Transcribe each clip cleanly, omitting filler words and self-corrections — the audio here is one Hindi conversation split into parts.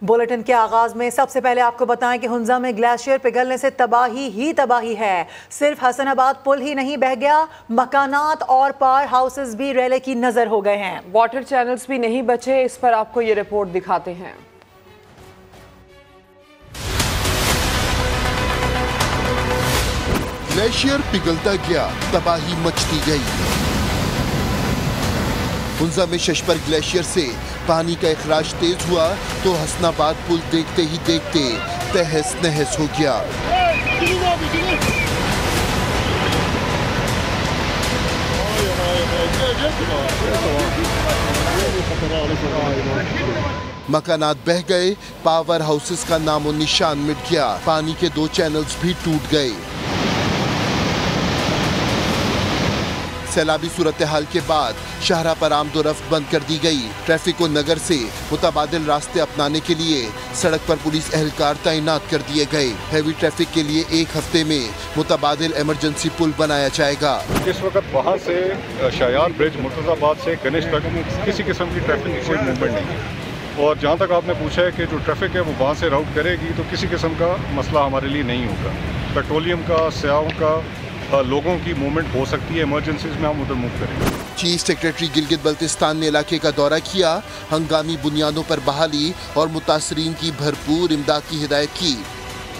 बुलेटिन के आगाज में सबसे पहले आपको बताएं कि हुंजा में ग्लेशियर पिघलने से तबाही ही तबाही है। सिर्फ हसनाबाद पुल ही नहीं बह गया, मकानात और पावर हाउसेस भी रेले की नजर हो गए हैं। वाटर चैनल्स भी नहीं बचे। इस पर आपको ये रिपोर्ट दिखाते हैं। ग्लेशियर पिघलता गया, तबाही मचती गई। हुंजा में शशपर ग्लेशियर से पानी का इखराज तेज हुआ तो हसनाबाद पुल देखते ही देखते तहस नहस हो गया। मकानात बह गए, पावर हाउसेस का नामो निशान मिट गया, पानी के 2 चैनल्स भी टूट गए। सैलाबी सूरत हाल के बाद शाहरा पर आमदोरफ्त बंद कर दी गई। ट्रैफिक को नगर से मुतबादिल रास्ते अपनाने के लिए सड़क पर पुलिस एहलकार तैनात कर दिए गए। हैवी ट्रैफिक के लिए 1 हफ्ते में मुतबादिल इमरजेंसी पुल बनाया जाएगा। इस वक्त वहाँ से शायार ब्रिज मुर्तजाबाद से गणेश तक किसी किस्म की ट्रैफिक से मूवमेंट नहीं है। और जहाँ तक आपने पूछा है कि जो ट्रैफिक है वो वहाँ से राउट करेगी तो किसी किस्म का मसला हमारे लिए नहीं होगा। पेट्रोलियम का, सयाहों का, लोगों की मूवमेंट हो सकती है। इमरजेंसीज में हम उधर मूव करेंगे। चीफ सेक्रेटरी गिलगित बल्तिस्तान ने इलाके का दौरा किया, हंगामी बुनियादों पर बहाली और मुतासरीन की भरपूर इमदाद की हिदायत की।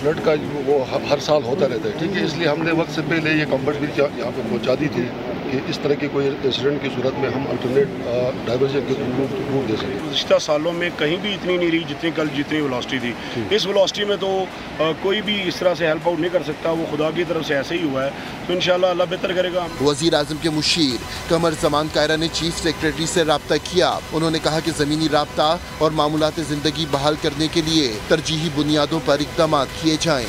फ्लड का वो हर साल होता रहता है, ठीक है, इसलिए हमने वक्त से पहले ये कम्बर्ट भी यहाँ पे पहुँचा दी थी कि इस तरह की कोई इंसिडेंट की सूरत में हम अल्टरनेट डाइवर्जन के रूट दे सकें। पिछले सालों में कहीं भी इतनी नहीं रही जितनी कल जितनी वेलोसिटी थी। इस वेलोसिटी में तो कोई भी इस तरह से हेल्प आउट नहीं कर सकता, वो खुदा की तरफ से ऐसे ही हुआ है, तो इंशाल्लाह अल्लाह बेहतर करेगा। वज़ीर आज़म के मुशीर कमर ज़मान कायरा ने चीफ सेक्रेटरी से राब्ता किया। उन्होंने कहा कि ज़मीनी राब्ता और मामूलात ज़िंदगी बहाल करने के लिए तरजीही बुनियादों पर इक़दाम किए जाएँ।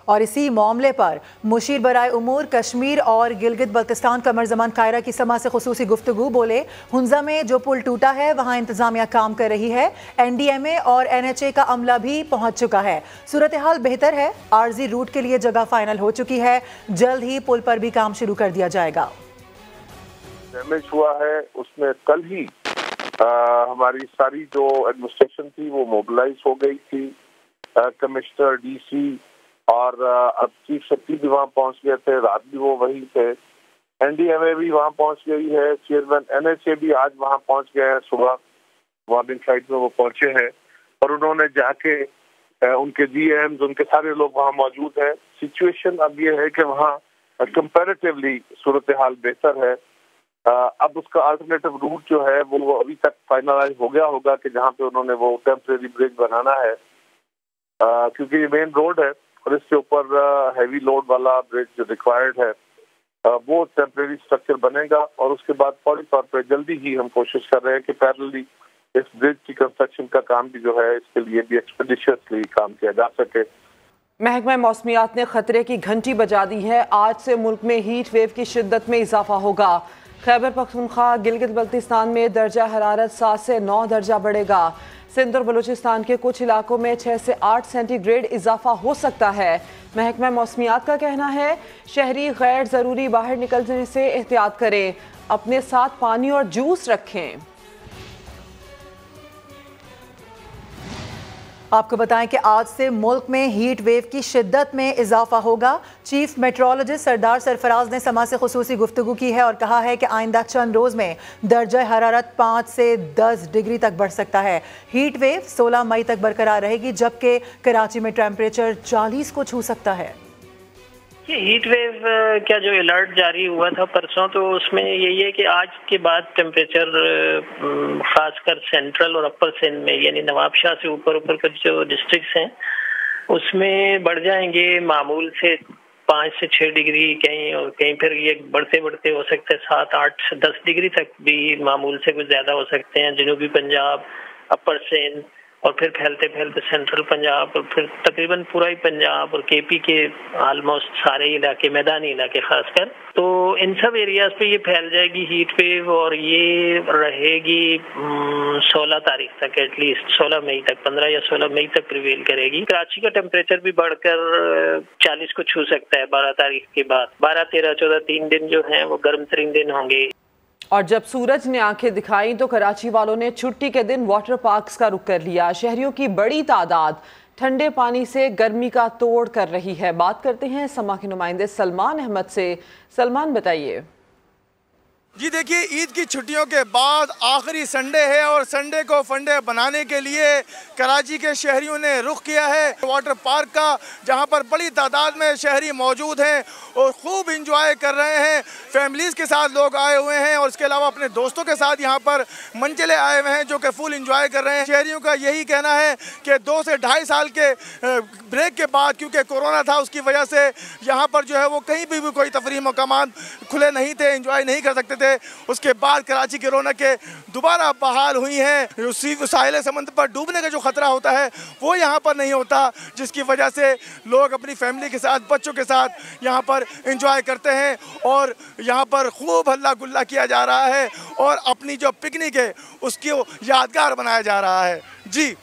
और इसी मामले पर मुशीर बराए उमूर कश्मीर और गिलगित बल्तिस्तान कमर ज़मान कायरा की समा से खुसूसी गुफ्तगू बोले, हुंजा में जो पुल टूटा है वहाँ इंतजामिया काम कर रही है। NDMA और NHA का अमला भी पहुँच चुका है। सूरत हाल बेहतर है, आर्जी रूट के लिए जगह फाइनल हो चुकी है। जल्द ही पुल पर भी काम शुरू कर दिया जाएगा। डैमेज हुआ है उसमें कल ही हमारी सारी जो एडमिनिस्ट्रेशन थी वो मोबिलाइज हो गई थी। कमिश्नर, DC और अब चीफ सेक्रेटरी भी वहाँ पहुँच गए थे, रात भी वो वहीं थे। NDMA भी वहाँ पहुँच गई है, चेयरमैन NHA भी आज वहाँ पहुँच गए हैं। सुबह मॉर्निंग फ्लाइट में वो पहुँचे हैं और उन्होंने जाके उनके GMs, उनके सारे लोग वहाँ मौजूद हैं। सिचुएशन अब ये है कि वहाँ कंपैरेटिवली सूरत हाल बेहतर है। अब उसका अल्टरनेटिव रूट जो है वो अभी तक फाइनलाइज हो गया होगा कि जहाँ पे उन्होंने वो टेम्परेरी ब्रिज बनाना है, क्योंकि ये मेन रोड है और इसके ऊपर हैवी लोड वाला ब्रिज जो रिक्वायर्ड है वो टेम्परेरी स्ट्रक्चर बनेगा। और उसके बाद फौरी तौर पर जल्दी ही हम कोशिश कर रहे हैं कि पैरेलली इस ब्रिज की कंस्ट्रक्शन का काम भी जो है इसके लिए भी एक्सपेडिशियसली काम किया जा सके। महकमा मौसमियात ने खतरे की घंटी बजा दी है। आज से मुल्क में हीट वेव की शिद्दत में इजाफा होगा। खैबर पख्तूनख्वा, गिलगित बल्तिस्तान में दर्जा हरारत 7 से 9 दर्जा बढ़ेगा। सिंध और बलूचिस्तान के कुछ इलाकों में 6 से 8 सेंटीग्रेड इजाफा हो सकता है। महकमा मौसमियात का कहना है शहरी गैर ज़रूरी बाहर निकलने से एहतियात करें, अपने साथ पानी और जूस रखें। आपको बताएं कि आज से मुल्क में हीट वेव की शिद्दत में इजाफा होगा। चीफ मेट्रोलॉजिस्ट सरदार सरफराज ने समा से खुसूसी गुफ्तगू की है और कहा है कि आइंदा चंद रोज़ में दर्जा हरारत 5 से 10 डिग्री तक बढ़ सकता है। हीट वेव 16 मई तक बरकरार रहेगी, जबकि कराची में टेम्परेचर 40 को छू सकता है। ये हीट वेव क्या जो अलर्ट जारी हुआ था परसों, तो उसमें यही है कि आज के बाद टेम्परेचर खासकर सेंट्रल और अपर सिंध में यानी नवाबशाह से ऊपर के जो डिस्ट्रिक्ट्स हैं उसमें बढ़ जाएंगे मामूल से 5 से 6 डिग्री कहीं, और कहीं फिर ये बढ़ते बढ़ते हो सकते हैं 7, 8 से 10 डिग्री तक भी मामूल से कुछ ज़्यादा हो सकते हैं। जनूबी पंजाब, अपर सिंध और फिर फैलते फैलते सेंट्रल पंजाब और फिर तकरीबन पूरा ही पंजाब और KP के ऑलमोस्ट सारे इलाके, मैदानी इलाके खासकर, तो इन सब एरियाज पे ये फैल जाएगी हीट वेव और ये रहेगी 16 तारीख तक, एटलीस्ट 16 मई तक, 15 या 16 मई तक प्रिवेल करेगी। कराची का टेम्परेचर भी बढ़कर 40 को छू सकता है 12 तारीख के बाद। 12, 13, 14 3 दिन जो हैं वो गर्म तरीन दिन होंगे। और जब सूरज ने आंखें दिखाई तो कराची वालों ने छुट्टी के दिन वाटर पार्क्स का रुख कर लिया। शहरियों की बड़ी तादाद ठंडे पानी से गर्मी का तोड़ कर रही है। बात करते हैं समा के नुमाइंदे सलमान अहमद से। सलमान, बताइए। जी देखिए, ईद की छुट्टियों के बाद आखिरी संडे है और संडे को फंडे बनाने के लिए कराची के शहरियों ने रुख किया है वाटर पार्क का, जहां पर बड़ी तादाद में शहरी मौजूद हैं और खूब इंजॉय कर रहे हैं। फैमिलीज़ के साथ लोग आए हुए हैं और इसके अलावा अपने दोस्तों के साथ यहां पर मंजिले आए हुए हैं जो कि फुल इंजॉय कर रहे हैं। शहरियों का यही कहना है कि 2 से 2.5 साल के ब्रेक के बाद, क्योंकि कोरोना था उसकी वजह से यहाँ पर जो है वो कहीं भी कोई तफरीह मकामात खुले नहीं थे, इंजॉय नहीं कर सकते थे। उसके बाद कराची की रौनकें दोबारा बहाल हुई हैं। साहिल समंदर पर डूबने का जो खतरा होता है वो यहाँ पर नहीं होता, जिसकी वजह से लोग अपनी फैमिली के साथ, बच्चों के साथ यहाँ पर इंजॉय करते हैं और यहाँ पर खूब हल्ला गुल्ला किया जा रहा है और अपनी जो पिकनिक है उसको यादगार बनाया जा रहा है। जी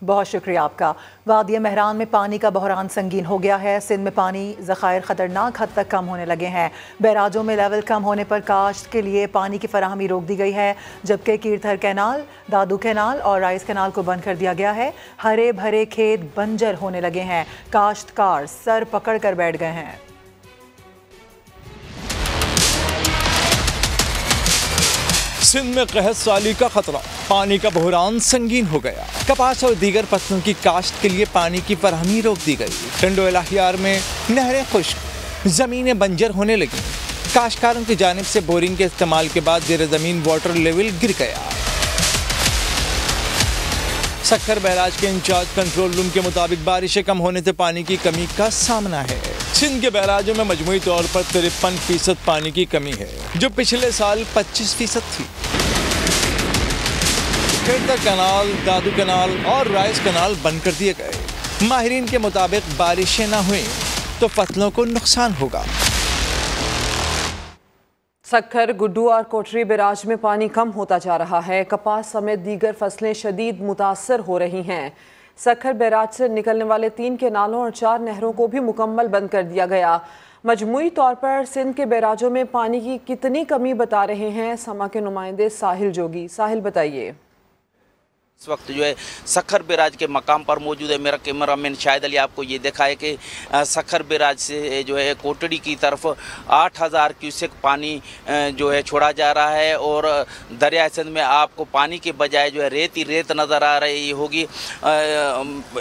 बहुत शुक्रिया आपका। वादी महरान में पानी का बहरान संगीन हो गया है। सिंध में पानी ज़खायर ख़तरनाक हद तक कम होने लगे हैं। बैराजों में लेवल कम होने पर काश्त के लिए पानी की फराहमी रोक दी गई है, जबकि कीरथर कैनाल, दादू कैनाल और राइस कैनाल को बंद कर दिया गया है। हरे भरे खेत बंजर होने लगे हैं। काश्तकार सर पकड़ कर बैठ गए हैं। सिंध में कहत साली का खतरा, पानी का बहरान संगीन हो गया। कपास और दीगर फसलों की काश्त के लिए पानी की फराहमी रोक दी गई। टंडो इलाहियार में नहरें खुश्क, जमीनें बंजर होने लगी। काश्तकारों की जानिब से बोरिंग के इस्तेमाल के बाद ज़ेर ज़मीन वाटर लेवल गिर गया। सक्खर बैराज के इंचार्ज कंट्रोल रूम के मुताबिक बारिशें कम होने से पानी की कमी का सामना है। सिंध के बैराजों में मजमूई तौर पर 53% पानी की कमी है, जो पिछले साल 25% थी। कीरथर कैनाल, दादू कैनाल और राइस कैनाल बंद कर दिए गए। माहिरीन के मुताबिक बारिशें न हुई तो फसलों को नुकसान होगा। सक्खर, गुड्डू और कोटरी बैराज में पानी कम होता जा रहा है। कपास समेत दीगर फसलें शदीद मुतासर हो रही हैं। सक्खर बैराज से निकलने वाले 3 केनालों और 4 नहरों को भी मुकम्मल बंद कर दिया गया। मजमूई तौर पर सिंध के बैराजों में पानी की कितनी कमी बता रहे हैं समा के नुमाइंदे साहिल जोगी। साहिल, बताइए। इस वक्त जो है सक्खर बैराज के मकाम पर मौजूद है। मेरा कैमरामैन शाहिद अली आपको ये दिखाए कि सक्खर बैराज से जो है कोटड़ी की तरफ 8000 क्यूसेक पानी जो है छोड़ा जा रहा है और दरिया सिंध में आपको पानी के बजाय जो है रेत ही रेत नज़र आ रही होगी।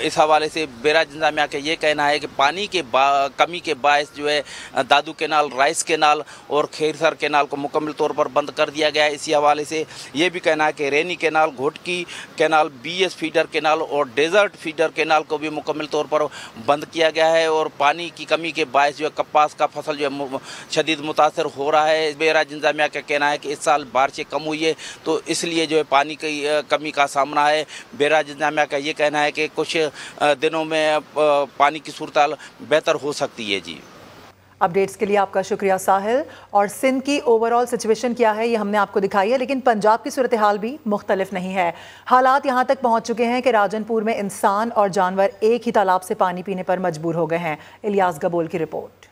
इस हवाले से बैराज इंतजामिया का ये कहना है कि पानी के कमी के बायस जो है दादू कैनाल, राइस कैनाल और खैरसर कैनाल को मुकम्मल तौर पर बंद कर दिया गया है। इसी हवाले से ये भी कहना है कि Rainee canal, Ghotki canal, BS feeder canal और डेजर्ट फीडर कैनाल को भी मुकम्मल तौर पर बंद किया गया है और पानी की कमी के बायस जो है कपास का फसल जो है शदीद मुतासर हो रहा है। बैराज इंतजामिया का कहना है कि इस साल बारिशें कम हुई है तो इसलिए जो है पानी की कमी का सामना है। बैराज इंतजामिया का ये कहना है कि कुछ दिनों में पानी की सूरत बेहतर हो सकती है। जी, अपडेट्स के लिए आपका शुक्रिया साहिल। और सिंध की ओवरऑल सिचुएशन क्या है ये हमने आपको दिखाई है, लेकिन पंजाब की सूरत हाल भी मुख्तलिफ नहीं है। हालात यहाँ तक पहुँच चुके हैं कि राजनपुर में इंसान और जानवर एक ही तालाब से पानी पीने पर मजबूर हो गए हैं। इलियास गबोल की रिपोर्ट।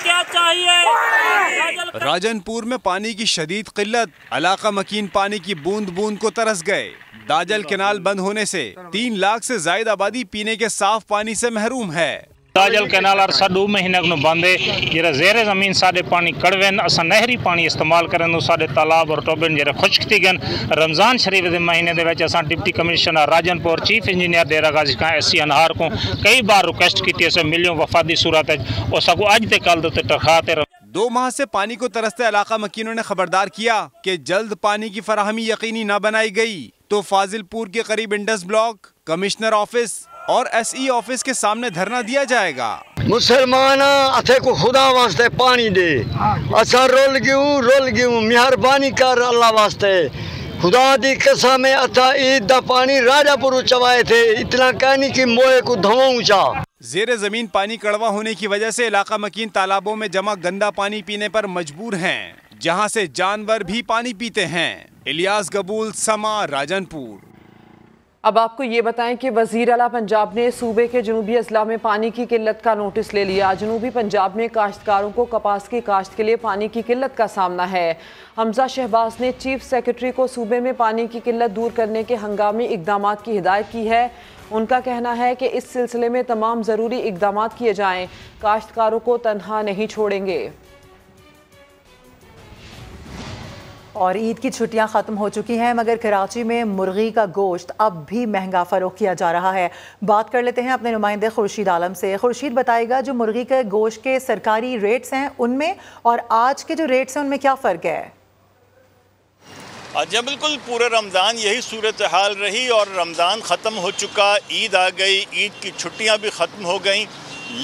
क्या चाहिए? राजनपुर में पानी की शदीद किल्लत, इलाका मकीन पानी की बूंद बूंद को तरस गए। दाजल कैनाल बंद होने से 3 लाख से ज्यादा आबादी पीने के साफ पानी से महरूम है। दाजल कैनाल 2 महीने बंद है। जरा ज़ेर ज़मीन साढ़े पानी कड़वेन, असा नहरी पानी इस्तेमाल करें साढ़े तालाब और टोबन जरा खुश्क थी गन। रमज़ान शरीफ के महीने के असा deputy commissioner Rajanpur, chief engineer Dera Ghazi Khan SC अनहार को कई बार रिक्वेस्ट की मिलियों वफादी सूरत और सगो अज ते कल दे तरखाते 2 माह से पानी को तरसते इलाका मकीनों ने खबरदार किया कि जल्द पानी की फराहमी यकीनी न बनाई गई तो फाजिलपुर के करीब इंडस ब्लॉक, कमिश्नर ऑफिस और SE ऑफिस के सामने धरना दिया जाएगा। मुसलमान अथे को खुदा वास्ते पानी दे, असा रोल गयूं मेहरबानी कर अल्लाह वास्ते, खुदा दी कसम है अथा ईद दा पानी राजापुर चवाए थे, इतना कहनी कि मोए को धवाऊं चा। ज़ेरे ज़मीन पानी कड़वा होने की वजह से इलाका मकीन तालाबों में जमा गंदा पानी पीने पर मजबूर हैं, जहां से जानवर भी पानी पीते हैं। इलियास गबूल, समा, राजनपुर। अब आपको ये बताएं कि वज़ीर आला पंजाब ने सूबे के जनूबी अजला में पानी की किल्लत का नोटिस ले लिया। जनूबी पंजाब में काश्तकारों को कपास की काश्त के लिए पानी की किल्लत का सामना है। हमजा शहबाज ने चीफ सेक्रेटरी को सूबे में पानी की किल्लत दूर करने के हंगामी इकदाम की हिदायत की है। उनका कहना है कि इस सिलसिले में तमाम ज़रूरी इकदाम किए जाएँ, काश्तकारों को तनहा नहीं छोड़ेंगे। और ईद की छुट्टियां ख़त्म हो चुकी हैं, मगर कराची में मुर्गी का गोश्त अब भी महंगा फ़रोख्त किया जा रहा है। बात कर लेते हैं अपने नुमाइंदे खुर्शीद आलम से। खुर्शीद, बताएगा जो मुर्गी के गोश्त के सरकारी रेट्स हैं उनमें और आज के जो रेट्स हैं उनमें क्या फ़र्क है? जी बिल्कुल, पूरे रमज़ान यही सूरत हाल रही और रमज़ान ख़त्म हो चुका, ईद आ गई, ईद की छुट्टियाँ भी ख़त्म हो गई,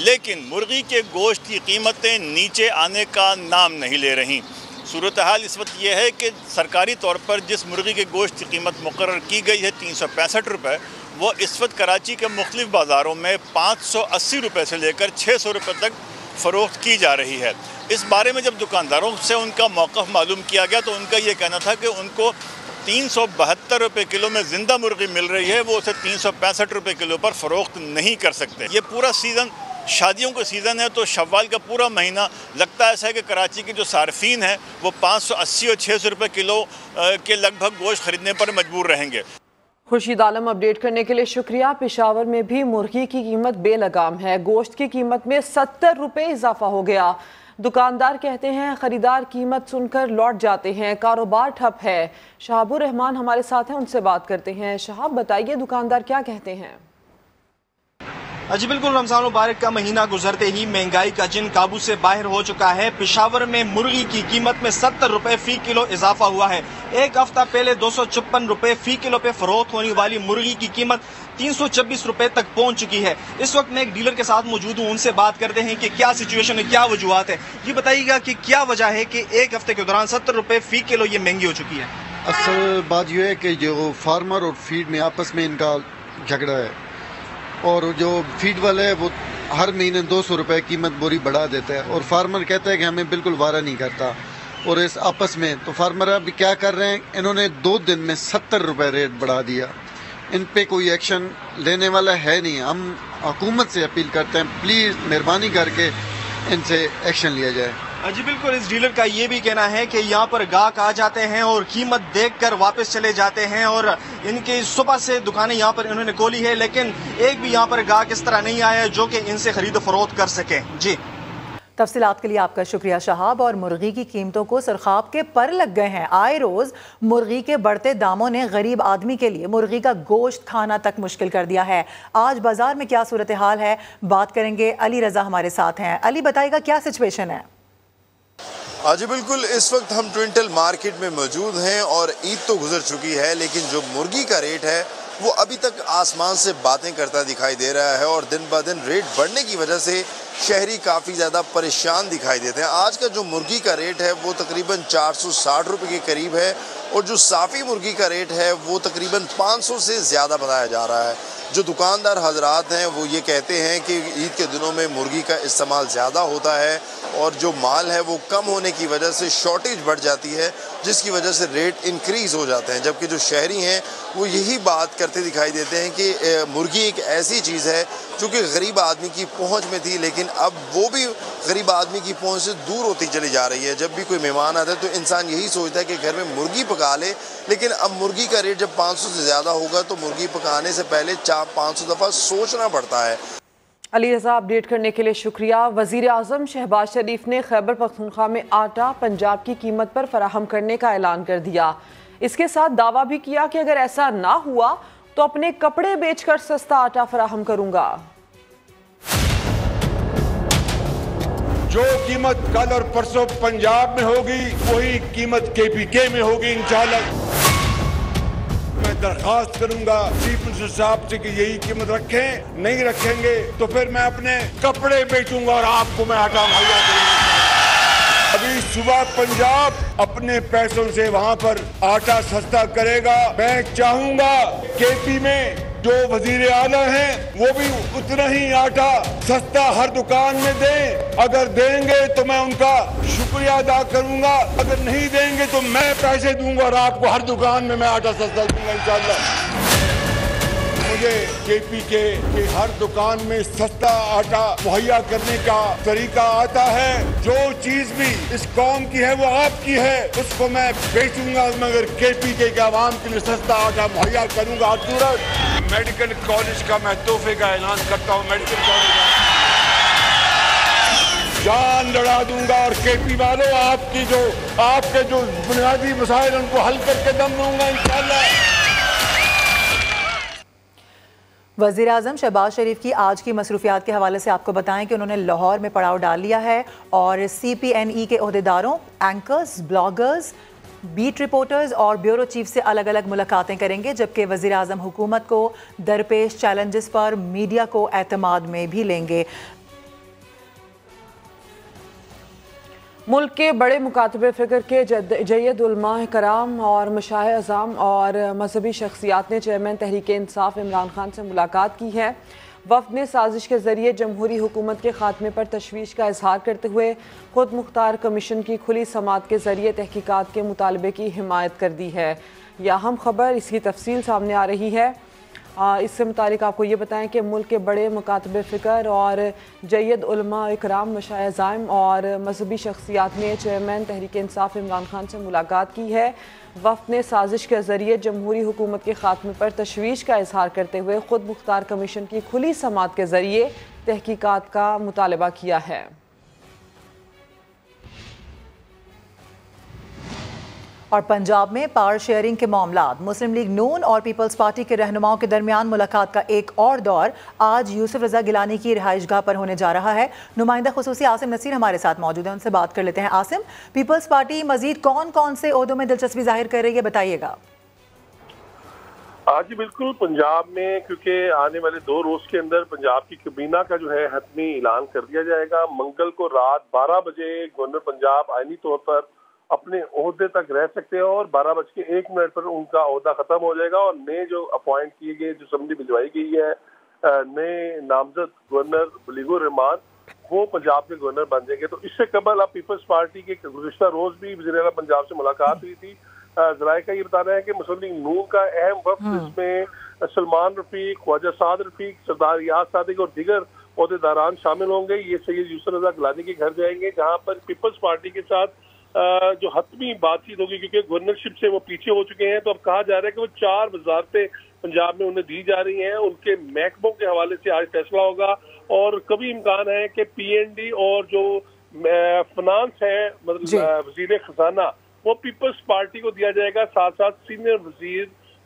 लेकिन मुर्गी के गोश्त की कीमतें नीचे आने का नाम नहीं ले रहीं। सूरत हाल इस वक्त यह है कि सरकारी तौर पर जिस मुर्गी के गोश्त की कीमत मुकर्रर की गई है 365 रुपये, वो इस वक्त कराची के मुख्तलिफ बाज़ारों में 580 रुपये से लेकर 600 रुपये तक फ़रोख्त की जा रही है। इस बारे में जब दुकानदारों से उनका मौक़िफ़ मालूम किया गया तो उनका ये कहना था कि उनको 372 रुपये किलो में ज़िंदा मुर्गी मिल रही है, वो उसे 365 रुपये किलो पर फ़रोख्त नहीं कर सकते। ये पूरा सीज़न शादियों का सीज़न है, तो शव्वाल का पूरा महीना लगता ऐसा है कि कराची के जो सार्फिन हैं वो 580 और 600 रुपये किलो के लगभग गोश्त ख़रीदने पर मजबूर रहेंगे। खुर्शीद आलम, अपडेट करने के लिए शुक्रिया। पेशावर में भी मुर्गी की कीमत बेलगाम है। गोश्त की कीमत में 70 रुपये इजाफा हो गया। दुकानदार कहते हैं खरीदार कीमत सुनकर लौट जाते हैं, कारोबार ठप है। शहाबुर रहमान हमारे साथ हैं, उनसे बात करते हैं। शहाब, बताइए दुकानदार क्या कहते हैं? जी बिल्कुल, रमजान मुबारक का महीना गुजरते ही महंगाई का जिन काबू से बाहर हो चुका है। पेशावर में मुर्गी की कीमत में 70 रुपए फी किलो इजाफा हुआ है। एक हफ्ता पहले 256 रुपए फी किलो पे फरोख्त होने वाली मुर्गी की कीमत 326 रुपए तक पहुंच चुकी है। इस वक्त मैं एक डीलर के साथ मौजूद हूँ, उनसे बात करते हैं कि क्या सिचुएशन है, क्या वजूहत है। ये बताइएगा कि क्या वजह है कि एक हफ्ते के दौरान 70 रुपए फी किलो ये महंगी हो चुकी है? असल बात यह है कि जो फार्मर और फीड में आपस में इनका झगड़ा है, और जो फीड वाला है वो हर महीने 200 रुपये कीमत बोरी बढ़ा देता है, और फार्मर कहता है कि हमें बिल्कुल वारा नहीं करता। और इस आपस में तो फार्मर अभी क्या कर रहे हैं, इन्होंने 2 दिन में 70 रुपये रेट बढ़ा दिया। इन पे कोई एक्शन लेने वाला है नहीं। हम हुकूमत से अपील करते हैं, प्लीज़ मेहरबानी करके इनसे एक्शन लिया जाए। जी बिल्कुल, इस डीलर का ये भी कहना है कि यहाँ पर गाहक आ जाते हैं और कीमत देखकर वापस चले जाते हैं, और इनकी सुबह से दुकानें यहाँ पर इन्होंने खोली है, लेकिन एक भी यहाँ पर गाहक इस तरह नहीं आया जो कि इनसे खरीद फरोख्त कर सके। जी, तफसीलात के लिए आपका शुक्रिया शहाब। और मुर्गी की कीमतों को सरखाब के पर लग गए हैं। आए रोज मुर्गी के बढ़ते दामों ने गरीब आदमी के लिए मुर्गी का गोश्त खाना तक मुश्किल कर दिया है। आज बाजार में क्या सूरत हाल है, बात करेंगे। अली रजा हमारे साथ हैं। अली, बताइएगा क्या सिचुएशन है? जी बिल्कुल, इस वक्त हम ट्विंटल मार्केट में मौजूद हैं और ईद तो गुजर चुकी है, लेकिन जो मुर्गी का रेट है वो अभी तक आसमान से बातें करता दिखाई दे रहा है, और दिन ब दिन रेट बढ़ने की वजह से शहरी काफ़ी ज़्यादा परेशान दिखाई देते हैं। आज का जो मुर्गी का रेट है वो तकरीबन 460 रुपये के करीब है, और जो साफ़ी मुर्गी का रेट है वो तकरीबन 500 से ज़्यादा बताया जा रहा है। जो दुकानदार हजरात हैं वो ये कहते हैं कि ईद के दिनों में मुर्गी का इस्तेमाल ज़्यादा होता है, और जो माल है वो कम होने की वजह से शॉर्टेज बढ़ जाती है, जिसकी वजह से रेट इंक्रीज़ हो जाते हैं। जबकि जो शहरी हैं वो यही बात करते दिखाई देते हैं कि मुर्गी एक ऐसी चीज़ है जो कि गरीब आदमी की पहुंच में थी, लेकिन अब वो भी गरीब आदमी की पहुंच से दूर होती चली जा रही है। जब भी कोई मेहमान आता है तो इंसान यही सोचता है कि घर में मुर्गी पका ले, लेकिन अब मुर्गी का रेट जब 500 से ज़्यादा होगा तो मुर्गी पकाने से पहले 400-500 दफ़ा सोचना पड़ता है। अली रजा, अपडेट करने के लिए शुक्रिया। वज़ीर आज़म शहबाज शरीफ ने खैबर पख्तूनख्वा में आटा पंजाब की कीमत पर फराहम करने का ऐलान कर दिया। इसके साथ दावा भी किया कि अगर ऐसा ना हुआ तो अपने कपड़े बेचकर सस्ता आटा फराहम करूंगा। जो कीमत कल और परसों पंजाब में होगी वही कीमत KPK में होगी इंशाल्लाह। मैं दरखास्त करूंगा चीफ मिनिस्टर साहब से कि यही कीमत रखें, नहीं रखेंगे तो फिर मैं अपने कपड़े बेचूंगा और आपको मैं आटा मुहैया करूंगा। अभी सुबह पंजाब अपने पैसों से वहां पर आटा सस्ता करेगा। मैं चाहूंगा KP में जो वजीर आला हैं वो भी उतना ही आटा सस्ता हर दुकान में दें। अगर देंगे तो मैं उनका शुक्रिया अदा करूंगा, अगर नहीं देंगे तो मैं पैसे दूंगा और आपको हर दुकान में मैं आटा सस्ता दूंगा इंशाल्लाह। मुझे KPK की हर दुकान में सस्ता आटा मुहैया करने का तरीका आता है। जो चीज भी इस कौम की है वो आपकी है, उसको मैं बेचूंगा मगर KPK के आवाम के लिए सस्ता आटा मुहैया करूंगा। सूरत मेडिकल कॉलेज का मैं तोहफे का ऐलान करता हूँ। मेडिकल कॉलेज जान लड़ा दूंगा और KP वालों आपके जो बुनियादी मसाइल उनको हल करके दम दूंगा इंशाल्लाह। वज़ीर आज़म शहबाज शरीफ की आज की मसरूफियात के हवाले से आपको बताएं कि उन्होंने लाहौर में पड़ाव डाल लिया है और CPNE के ओहदेदारों, एंकर्स, ब्लॉगर्स, बीट रिपोर्टर्स और ब्यूरो चीफ से अलग अलग मुलाकातें करेंगे, जबकि वज़ीर आज़म हुकूमत को दरपेश चैलेंजेस पर मीडिया को एतमाद में भी लेंगे। मुल्क के बड़े मुकातबे फ़िक्र के जय्यद उलमा कराम और मशाइख अज़ाम और मजहबी शख्सियात ने चेयरमैन तहरीक इंसाफ इमरान खान से मुलाकात की है। वफ़द ने साजिश के ज़रिए जमहूरी हुकूमत के खात्मे पर तशवीश का इजहार करते हुए खुद मुख्तार कमीशन की खुली समाअत के ज़रिए तहकीकात के मुतालबे की हिमायत कर दी है। यह अहम खबर, इसकी तफसील सामने आ रही है। इससे मुतालिक आपको ये बताएं कि मुल्क के बड़े मुकातबे फ़िक्र और जय्यद उलमा इकराम, मशाइख अज़ाम और मजहबी शख्सियात ने चेयरमैन तहरीक इंसाफ इमरान खान से मुलाकात की है। वफ़द ने साजिश के ज़रिए जमहूरी हुकूमत के खात्मे पर तशवीश का इजहार करते हुए खुद मुख्तार कमीशन की खुली समाअत के ज़रिए तहकीकात का मुतालबा किया है। और पंजाब में पावर शेयरिंग के मामलात, मुस्लिम लीग नून और पीपल्स पार्टी के रहनुमाओं के दरमियान मुलाकात का एक और दौर आज यूसुफ रजा गिलानी की रिहाइशगाह पर होने जा रहा है। नुमाइंदा खुसूसी आसिम नसीर हमारे साथ मौजूद हैं, उनसे बात कर लेते हैं। आसिम, पीपल्स पार्टी मजीद कौन कौन से ओहदों में दिलचस्पी जाहिर कर रही है, बताइएगा। जी बिल्कुल, पंजाब में क्योंकि आने वाले 2 रोज के अंदर पंजाब की काबीना का जो है हतमी ऐलान कर दिया जाएगा। मंगल को रात 12 बजे गवर्नर पंजाब आईनी तौर पर अपने ओहदे तक रह सकते हैं और 12:01 पर उनका ओहदा खत्म हो जाएगा और नए जो अपॉइंट किए गए, जो असम्बली भिजवाई गई है, नए नामजद गवर्नर बलीगुर रहमान, वो पंजाब के गवर्नर बन जाएंगे। तो इससे कबल अब पीपल्स पार्टी के गुज़िश्ता रोज भी वज़ीर आला पंजाब से मुलाकात हुई थी। ज़राए का ये बताना है कि मुस्लिम लीग नून का अहम वफ़द, जिसमें सलमान रफीक, ख्वाजा साद रफीक, सरदार रियाज सादिक और दीगर ओहदेदारान शामिल होंगे। ये सैयद यूसुफ रजा गिलानी के घर जाएंगे, जहाँ पर पीपल्स पार्टी के साथ जो हतमी बातचीत होगी, क्योंकि गवर्नरशिप से वो पीछे हो चुके हैं। तो अब कहा जा रहा है कि वो 4 वजारतें पंजाब में उन्हें दी जा रही हैं। उनके महकमों के हवाले से आज फैसला होगा और कभी इम्कान है कि PND और जो फाइनेंस है, मतलब वजीर खजाना, वो पीपल्स पार्टी को दिया जाएगा। साथ साथ सीनियर वजीर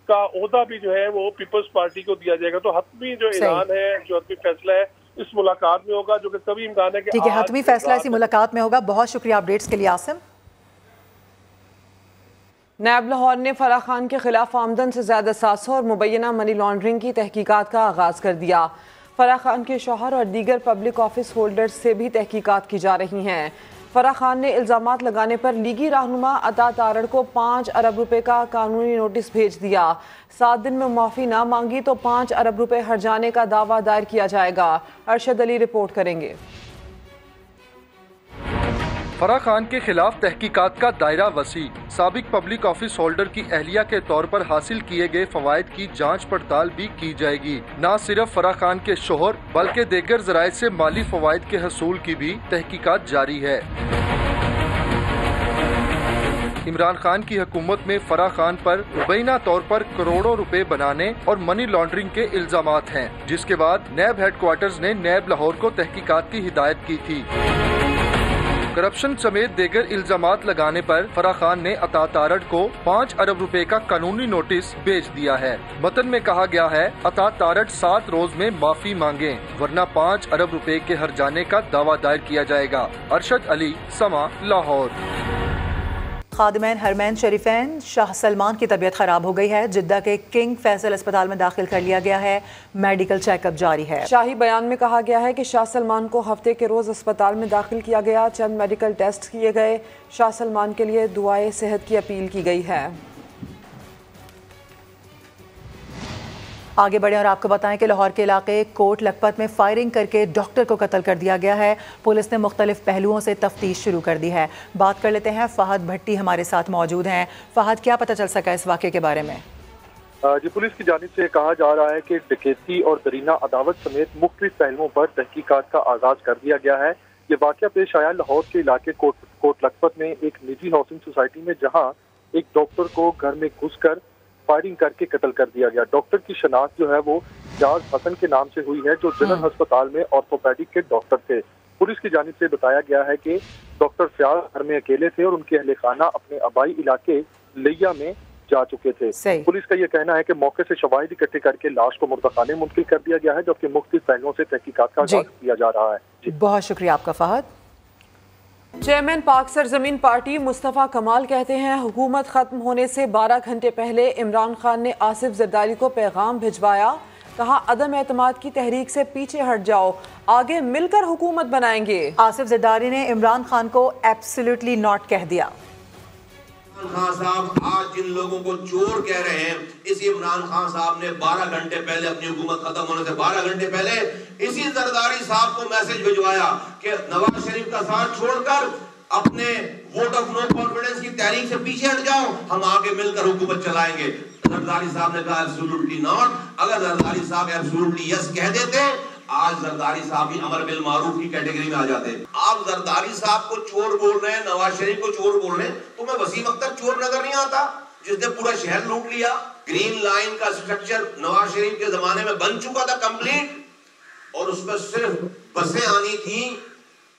का ओहदा भी जो है वो पीपल्स पार्टी को दिया जाएगा। तो हतमी जो ऐलान है, जो हतमी फैसला है, इस मुलाकात में होगा, जो कि कभी इम्कान है कि ठीक है, हतमी फैसला इसी मुलाकात में होगा। बहुत शुक्रिया अपडेट्स के लिए आसिम। नैब लाहौर ने फराह खान के खिलाफ आमदन से ज्यादा 700 और मुबैना मनी लॉन्ड्रिंग की तहकीकात का आगाज़ कर दिया। फराह खान के शौहर और दीगर पब्लिक ऑफिस होल्डर्स से भी तहकीकात की जा रही हैं। फराह खान ने इल्ज़ामात लगाने पर लीगी रहनुमा अता तारड़ को 5 अरब रुपए का कानूनी नोटिस भेज दिया। 7 दिन में माफ़ी ना मांगी तो 5 अरब रुपए हर्जाने का दावा दायर किया जाएगा। अरशद अली रिपोर्ट करेंगे। फराह खान के खिलाफ तहकीकात का दायरा वसी, साबिक पब्लिक ऑफिस होल्डर की अहलिया के तौर पर हासिल किए गए फवायद की जांच पड़ताल भी की जाएगी। न सिर्फ फराह खान के शोहर बल्कि दीगर जराए से माली फवायद के हसूल की भी तहकीकात जारी है। इमरान खान की हुकूमत में फराह खान पर मुबैना तौर पर करोड़ों रुपए बनाने और मनी लॉन्ड्रिंग के इल्जामात हैं, जिसके बाद नैब हेडक्वार्टर्स ने नैब लाहौर को तहकीकात की हिदायत की थी। करप्शन समेत दीगर इल्जामात लगाने पर फराह खान ने अता तारड़ को 5 अरब रुपए का कानूनी नोटिस भेज दिया है। मतन में कहा गया है, अता तारड़ 7 रोज में माफी मांगे, वरना 5 अरब रुपए के हर्जाने का दावा दायर किया जाएगा। अरशद अली, समा, लाहौर। खादिमैन हरमैन शरीफैन शाह सलमान की तबीयत खराब हो गई है। जिद्दा के किंग फैसल अस्पताल में दाखिल कर लिया गया है। मेडिकल चेकअप जारी है। शाही बयान में कहा गया है कि शाह सलमान को हफ्ते के रोज अस्पताल में दाखिल किया गया। चंद मेडिकल टेस्ट किए गए। शाह सलमान के लिए दुआए सेहत की अपील की गई है। आगे बढ़े और आपको बताएं कि लाहौर के इलाके कोट लखपत में फायरिंग करके डॉक्टर को कत्ल कर दिया गया है। पुलिस ने मुख्तलिफ पहलुओं से तफ्तीश शुरू कर दी है। बात कर लेते हैं, फहद भट्टी हमारे साथ मौजूद हैं। फहद, क्या पता चल सका इस वाक़े के बारे में? जी पुलिस की जानिब से कहा जा रहा है कि डकैती और दरीना अदावत समेत मुख्तलिफ पहलुओं पर तहकीकात का आगाज कर दिया गया है। ये वाक़या पेश आया लाहौर के इलाके कोट लखपत में एक निजी हाउसिंग सोसाइटी में, जहां एक डॉक्टर को घर में घुसकर फायरिंग करके कत्ल कर दिया गया। डॉक्टर की शनाख्त जो है वो जाज हसन के नाम से हुई है, जो जनरल अस्पताल में ऑर्थोपेडिक के डॉक्टर थे। पुलिस की जानिब से बताया गया है कि डॉक्टर फयाज घर में अकेले थे और उनके अहले खाना अपने आबाई इलाके लिया में जा चुके थे। पुलिस का यह कहना है कि मौके से शवाहिद इकट्ठे करके लाश को मुर्दाखाने मुंतकिल कर दिया गया है, जबकि मुख्तलिफ पहलुओं से तहकीकात का आगाज किया जा रहा है। बहुत शुक्रिया आपका फहद। चेयरमैन पाक सरजमीन पार्टी मुस्तफ़ा कमाल कहते हैं हुकूमत खत्म होने से 12 घंटे पहले इमरान खान ने आसिफ जरदारी को पैगाम भिजवाया। कहा अदम एतमाद की तहरीक से पीछे हट जाओ, आगे मिलकर हुकूमत बनाएंगे। आसिफ जरदारी ने इमरान खान को एब्सोल्युटली नॉट कह दिया। खान साहब आज जिन लोगों को चोर कह रहे हैं, इसी इमरान खान साहब ने 12 घंटे पहले अपनी हुकूमत खत्म होने से 12 घंटे पहले इसी जरदारी साहब को मैसेज भिजवाया कि नवाज शरीफ का साथ छोड़कर अपने वोट ऑफ नो कॉन्फिडेंस की तहरीक से पीछे हट जाओ, हम आगे मिलकर हुकूमत चलाएंगे। जरदारी साहब ने कहा एब्सोल्युटली नॉट। अगर जरदारी साहब एब्सोल्युटली यस कह देते, आज जरदारी साहब ही अमर बिल मारूफ की कैटेगरी में आ जाते। आप जरदारी साहब को चोर बोल रहे हैं, नवाज शरीफ को चोर बोल रहे हैं, तुम्हें वसीम अख्तर चोर नजर नहीं आता जिसने पूरा शहर लूट लिया? ग्रीन लाइन का स्ट्रक्चर नवाज शरीफ के जमाने में बन चुका था कंप्लीट, और उसमें सिर्फ बसें आनी थी,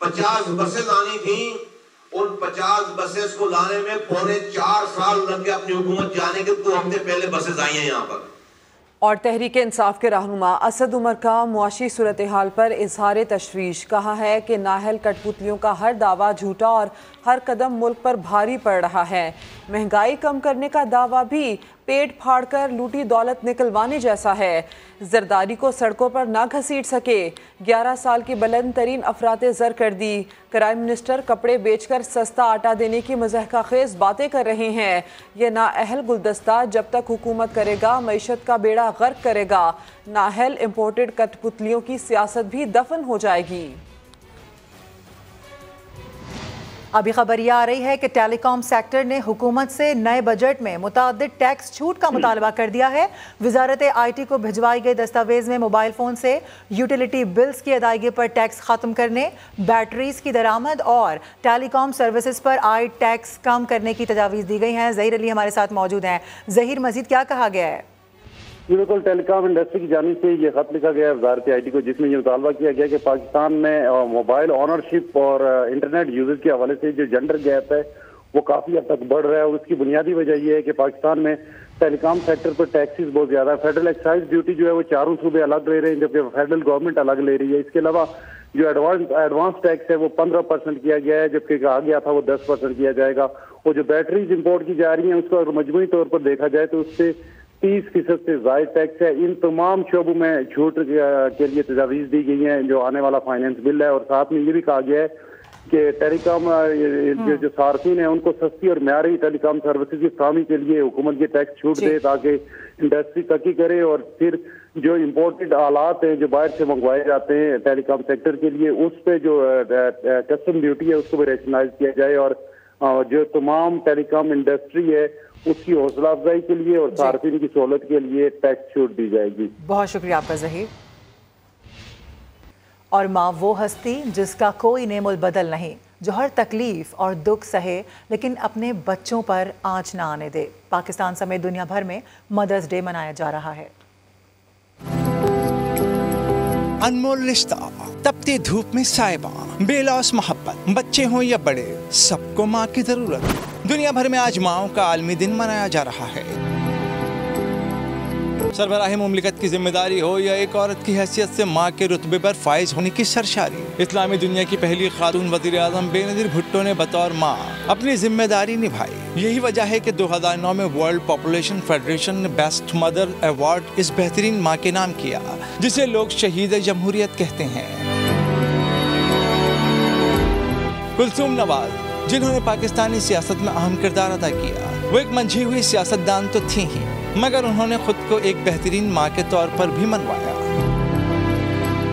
50 बसें आनी थी। उन 50 बसेस को लाने में 4.25 साल लग गए अपनी हुकूमत जाने के 2 हफ्ते पहले बसेस आई हैं यहाँ पर। और तहरीक इंसाफ के रहनुमा असद उमर का मुआशी सूरत हाल पर इजहार तशवीश। कहा है कि नाहल कठपुतलियों का हर दावा झूठा और हर कदम मुल्क पर भारी पड़ रहा है। महंगाई कम करने का दावा भी पेट फाड़कर लूटी दौलत निकलवाने जैसा है। जरदारी को सड़कों पर ना घसीट सके, 11 साल की बुलंद तरीन अफराते ज़र कर दी। क्राइम मिनिस्टर कपड़े बेचकर सस्ता आटा देने की मज़हक़ाखेज़ बातें कर रहे हैं। ये नाअहल गुलदस्ता जब तक हुकूमत करेगा मईशत का बेड़ा गर्क करेगा। नाअहल इम्पोर्टेड कठपुतलियों की सियासत भी दफन हो जाएगी। अभी खबर यह आ रही है कि टेलीकॉम सेक्टर ने हुकूमत से नए बजट में मुतादिद टैक्स छूट का मुतालबा कर दिया है। वजारत IT को भिजवाई गई दस्तावेज में मोबाइल फ़ोन से यूटिलिटी बिल्स की अदायगी पर टैक्स ख़त्म करने, बैटरीज की दरामद और टेलीकॉम सर्विसेज पर आए टैक्स कम करने की तजावीज़ दी गई हैं। ज़हीर अली हमारे साथ मौजूद हैं। ज़हीर, मज़ीद क्या कहा गया है? बिल्कुल, टेलीकॉम इंडस्ट्री की जानिब से ये खत लिखा गया है वजारत IT को, जिसमें ये मुतालबा किया गया कि पाकिस्तान में मोबाइल ऑनरशिप और इंटरनेट यूजेज के हवाले से जो जेंडर गैप है वो काफ़ी हद तक बढ़ रहा है। और उसकी बुनियादी वजह यह है कि पाकिस्तान में टेलीकॉम सेक्टर पर टैक्सेस बहुत ज़्यादा है। फेडरल एक्साइज ड्यूटी जो है वो 4 सूबे अलग ले रहे हैं, जबकि फेडरल गवर्नमेंट अलग ले रही है। इसके अलावा जो एडवांस टैक्स है वो 15% किया गया है, जबकि कहा गया था वो 10% किया जाएगा। और जो बैटरीज इम्पोर्ट की जा रही हैं उसको अगर मजमूई तौर पर देखा जाए तो उससे 30% से ज़ायद टैक्स है। इन तमाम शोबों में छूट के लिए तजावीज़ दी गई हैं जो आने वाला फाइनेंस बिल है। और साथ में ये भी कहा गया है कि टेलीकॉम जो सार्फिन है उनको सस्ती और म्यारी टेलीकॉम सर्विसेज की फराहमी के लिए हुकूमत की टैक्स छूट दे, ताकि इंडस्ट्री तरक्की करे। और फिर जो इम्पोर्टेड आलात हैं जो बाहर से मंगवाए जाते हैं टेलीकॉम सेक्टर के लिए, उस पर जो कस्टम ड्यूटी है उसको भी रेशनलाइज किया जाए। और जो तमाम टेलीकॉम इंडस्ट्री है उसकी हौसला अफजाई के लिए और सार्फिन की सहूलत के लिए टैक्स छूट दी जाएगी। बहुत शुक्रिया आपका ज़हीर। और माँ वो हस्ती जिसका कोई नेमुल बदल नहीं, जो हर तकलीफ और दुख सहे लेकिन अपने बच्चों पर आंच ना आने दे। पाकिस्तान समेत दुनिया भर में मदर्स डे मनाया जा रहा है। अनमोल रिश्ता, तपती धूप में साहिबा, बेलौस मोहब्बत, बच्चे हों या बड़े, सबको माँ की जरूरत है। दुनिया भर में आज माओं का आलमी दिन मनाया जा रहा है। सरबराह मुमलिकत की जिम्मेदारी हो या एक औरत की हैसियत से माँ के रुतबे पर फाइज होने की सरशारी, इस्लामी दुनिया की पहली खातून वज़ीर आज़म बेनज़ीर भुट्टो ने बतौर माँ अपनी जिम्मेदारी निभाई। यही वजह है कि 2009 में वर्ल्ड पॉपुलेशन फेडरेशन ने बेस्ट मदर अवार्ड इस बेहतरीन माँ के नाम किया, जिसे लोग शहीद जमहूरियत कहते हैं। कुलसूम नवाज, जिन्होंने पाकिस्तानी सियासत में अहम किरदार अदा किया, वो एक मंझी हुई सियासतदान तो थी ही, मगर उन्होंने खुद को एक बेहतरीन माँ के तौर पर भी मनवाया।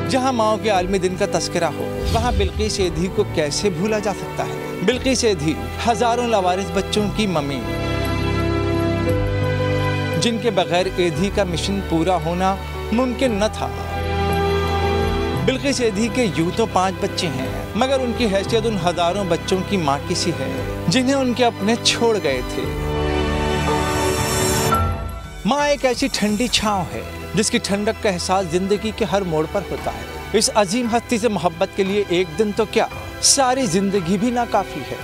जहाँ माओं के आलमी दिन का तस्करा हो, वहाँ बिल्किस एधी को कैसे भूला जा सकता है। बिल्किस एधी हजारों लावारिस बच्चों की मम्मी, जिनके बगैर एधी का मिशन पूरा होना मुमकिन न था। बिल्किस एधी के यूं तो 5 बच्चे हैं, मगर उनकी हैसियत उन हजारों बच्चों की माँ की सी है जिन्हें उनके अपने छोड़ गए थे। माँ एक ऐसी ठंडी छांव है जिसकी ठंडक का एहसास जिंदगी के हर मोड़ पर होता है। इस अजीम हस्ती से मोहब्बत के लिए एक दिन तो क्या, सारी जिंदगी भी नाकाफी है।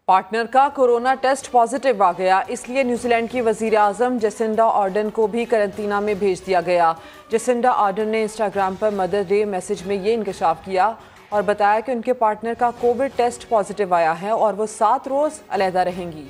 पार्टनर का कोरोना टेस्ट पॉजिटिव आ गया, इसलिए न्यूजीलैंड की वजीर आजम जेसिंडा आर्डन को भी करंतना में भेज दिया गया। जेसिंडा आर्डन ने इंस्टाग्राम पर मदर डे मैसेज में ये इंकशाफ किया और बताया कि उनके पार्टनर का कोविड टेस्ट पॉजिटिव आया है और वो 7 रोज अलहदा रहेंगी।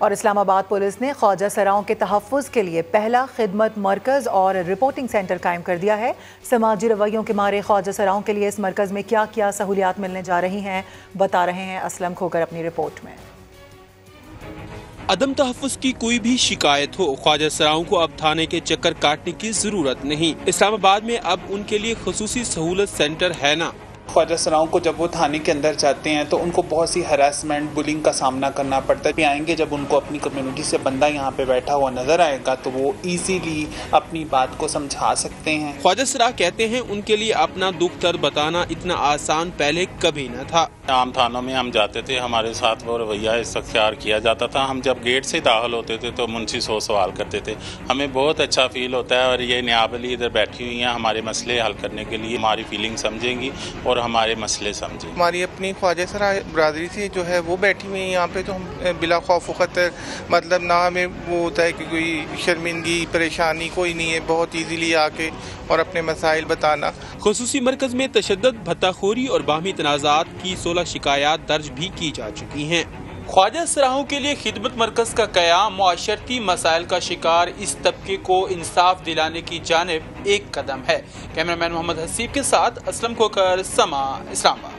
और इस्लामाबाद पुलिस ने ख्वाजा सराओं के तहफ़्फ़ुज़ के लिए पहला खिदमत मरकज़ और रिपोर्टिंग सेंटर कायम कर दिया है। समाजी रवैयों के मारे ख्वाजा सराओं के लिए इस मरकज़ में क्या क्या सहूलियात मिलने जा रही हैं, बता रहे हैं असलम खोकर अपनी रिपोर्ट में। अदम तहफ़्फ़ुज़ की कोई भी शिकायत हो, ख्वाजा सराओं को अब थाने के चक्कर काटने की जरूरत नहीं। इस्लामाबाद में अब उनके लिए खुसूसी सहूलत सेंटर है ना। ख्वाजा सराओं को जब वो थाने के अंदर जाते हैं तो उनको बहुत सी हरासमेंट, बुलिंग का सामना करना पड़ता है। आएंगे जब उनको अपनी कम्युनिटी से बंदा यहाँ पे बैठा हुआ नजर आएगा तो वो इजीली अपनी बात को समझा सकते हैं। ख्वाजा सरा कहते हैं उनके लिए अपना दुख दर्द बताना इतना आसान पहले कभी न था। आम थानों में हम जाते थे, हमारे साथ वो रवैया इख्तियार किया जाता था। हम जब गेट से दाखिल होते थे तो मुंशी 100 सवाल करते थे। हमें बहुत अच्छा फील होता है और ये नियाब अली इधर बैठी हुई हैं हमारे मसले हल करने के लिए, हमारी फीलिंग समझेंगी और हमारे मसले समझे। हमारी अपनी ख्वाजा सरा बरादरी से जो है वो बैठी हुई है यहाँ पे, तो हम बिला खौफ खतर, मतलब ना हमें वो होता है कि कोई शर्मिंदगी परेशानी कोई नहीं है, बहुत इजीली आके और अपने मसाइल बताना। खुसूसी मरकज में तशद्दुद, भत्ताखोरी और बाहमी तनाज़ात की 16 शिकायत दर्ज भी की जा चुकी हैं। ख्वाजा सराहों के लिए खिदमत मरकज का क़याम मुआशरती मसाइल का शिकार इस तबके को इंसाफ दिलाने की जानिब एक कदम है। कैमरामैन मोहम्मद हसीब के साथ असलम खोकर, समा, इस्लामाबाद।